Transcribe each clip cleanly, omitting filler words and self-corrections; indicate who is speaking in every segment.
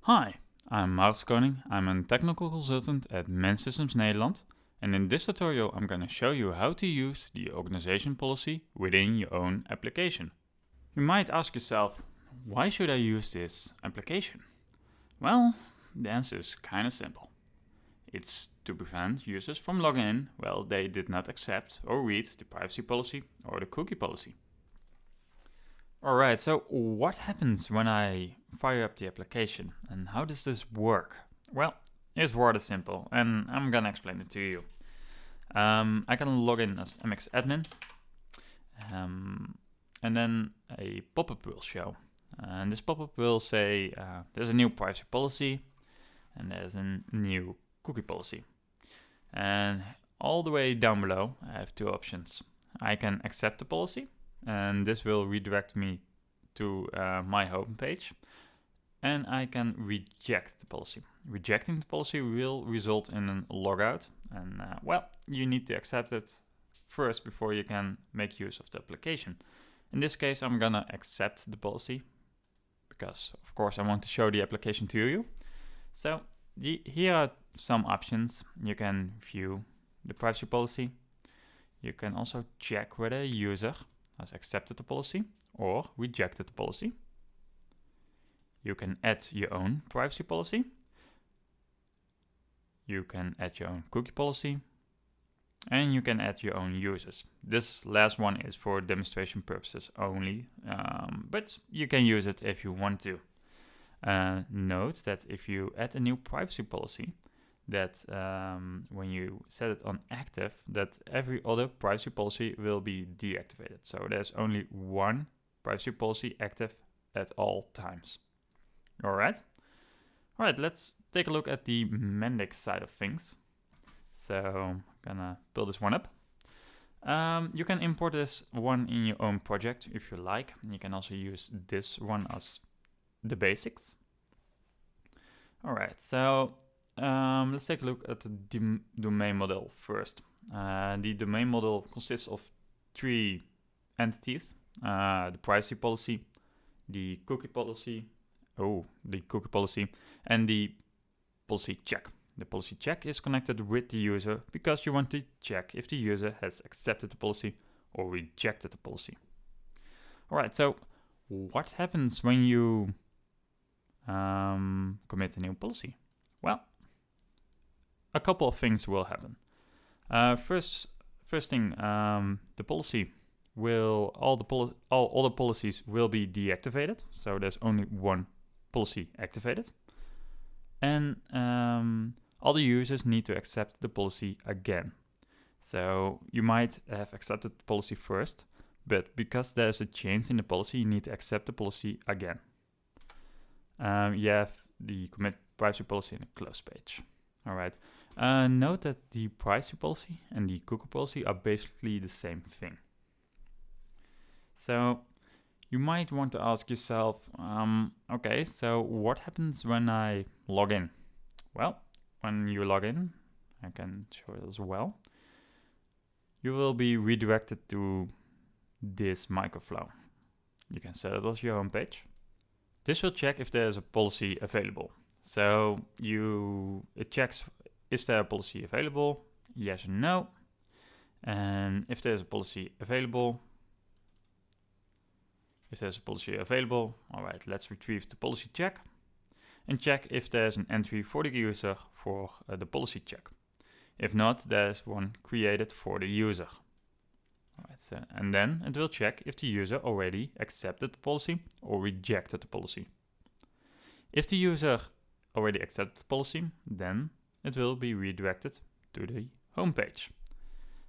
Speaker 1: Hi, I'm Maurits Koning. I'm a technical consultant at Mendix Nederland, and in this tutorial I'm going to show you how to use the organization policy within your own application. You might ask yourself, why should I use this application? Well, the answer is kind of simple. It's to prevent users from logging in while they did not accept or read the privacy policy or the cookie policy. Alright, so what happens when I fire up the application and how does this work? Well, it's rather simple and I'm gonna explain it to you. I can log in as MX admin and then a pop-up will show. And this pop-up will say there's a new privacy policy and there's a new cookie policy. And all the way down below I have two options. I can accept the policy, and this will redirect me to my home page, and I can reject the policy. Rejecting the policy will result in a logout, and well, you need to accept it first before you can make use of the application. In this case, I'm gonna accept the policy because of course I want to show the application to you. So here are some options. You can view the privacy policy. You can also check whether a user has accepted the policy or rejected the policy. You can add your own privacy policy. You can add your own cookie policy. And you can add your own users. This last one is for demonstration purposes only, but you can use it if you want to. Note that if you add a new privacy policy, that when you set it on active, that every other privacy policy will be deactivated. So there's only one privacy policy active at all times. Alright, let's take a look at the Mendix side of things. So I'm gonna build this one up. You can import this one in your own project if you like. You can also use this one as the basics. Alright, so let's take a look at the domain model first. The domain model consists of three entities: the privacy policy, the cookie policy, and the policy check. The policy check is connected with the user because you want to check if the user has accepted the policy or rejected the policy. Alright, so what happens when you commit a new policy? Well, a couple of things will happen. First thing, the policy will all the policies will be deactivated. So there's only one policy activated, and all the users need to accept the policy again. So you might have accepted the policy first, but because there's a change in the policy, you need to accept the policy again. You have the commit privacy policy in a close page. Alright, note that the privacy policy and the cookie policy are basically the same thing. So you might want to ask yourself, okay, so what happens when I log in? Well, when you log in, I can show it as well, you will be redirected to this microflow. You can set it as your home page. This will check if there's a policy available. So it checks, is there a policy available? Yes or no. And if there's a policy available, all right, let's retrieve the policy check and check if there's an entry for the user for the policy check. If not, there's one created for the user. All right, so, and then it will check if the user already accepted the policy or rejected the policy. If the user already accepted the policy, then it will be redirected to the home page.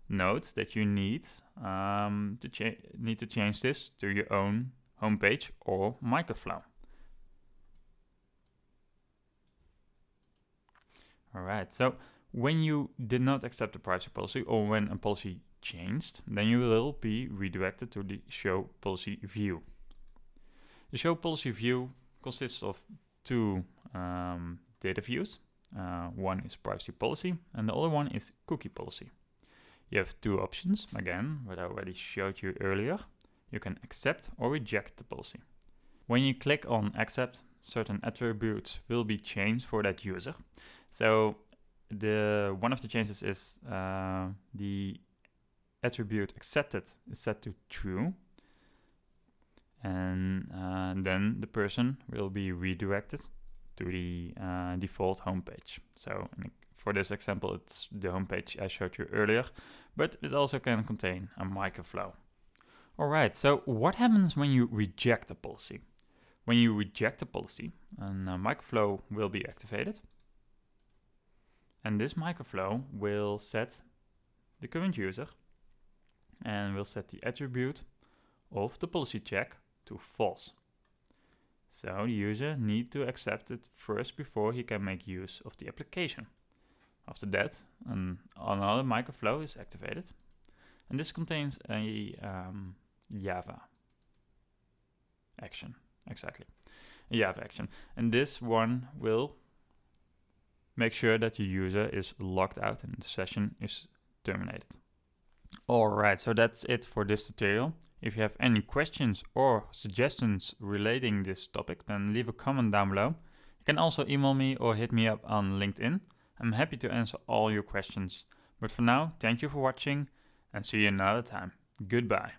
Speaker 1: Note that you need to change this to your own homepage or microflow. Alright, so when you did not accept the privacy policy or when a policy changed, then you will be redirected to the show policy view. The show policy view consists of two data views. One is privacy policy and the other one is cookie policy. You have two options, again, what I already showed you earlier. You can accept or reject the policy. When you click on accept, certain attributes will be changed for that user. So one of the changes is the attribute accepted is set to true, and then the person will be redirected to the default homepage. So for this example, it's the homepage I showed you earlier, but it also can contain a microflow. Alright, so what happens when you reject a policy? When you reject a policy, a microflow will be activated, and this microflow will set the current user and will set the attribute of the policy check to false. So the user needs to accept it first before he can make use of the application. After that, another microflow is activated, and this contains a Java action. Exactly, a Java action, and this one will make sure that the user is logged out and the session is terminated. Alright, so that's it for this tutorial. If you have any questions or suggestions relating this topic, then leave a comment down below. You can also email me or hit me up on LinkedIn. I'm happy to answer all your questions. But for now, thank you for watching and see you another time. Goodbye.